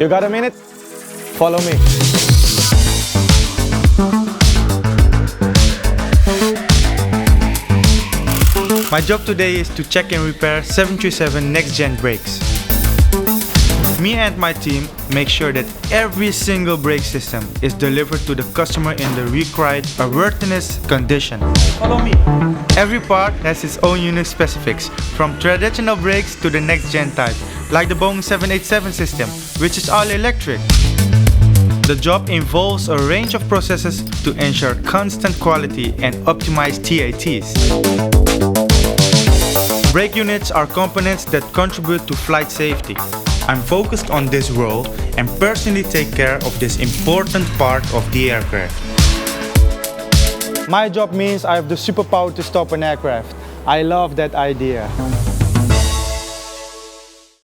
You got a minute? Follow me. My job today is to check and repair 737 next-gen brakes. Me and my team make sure that every single brake system is delivered to the customer in the required airworthiness condition. Follow me. Every part has its own unique specifics, from traditional brakes to the next-gen type, like the Boeing 787 system, which is all electric. The job involves a range of processes to ensure constant quality and optimize TATs. Brake units are components that contribute to flight safety. I'm focused on this role and personally take care of this important part of the aircraft. My job means I have the superpower to stop an aircraft. I love that idea.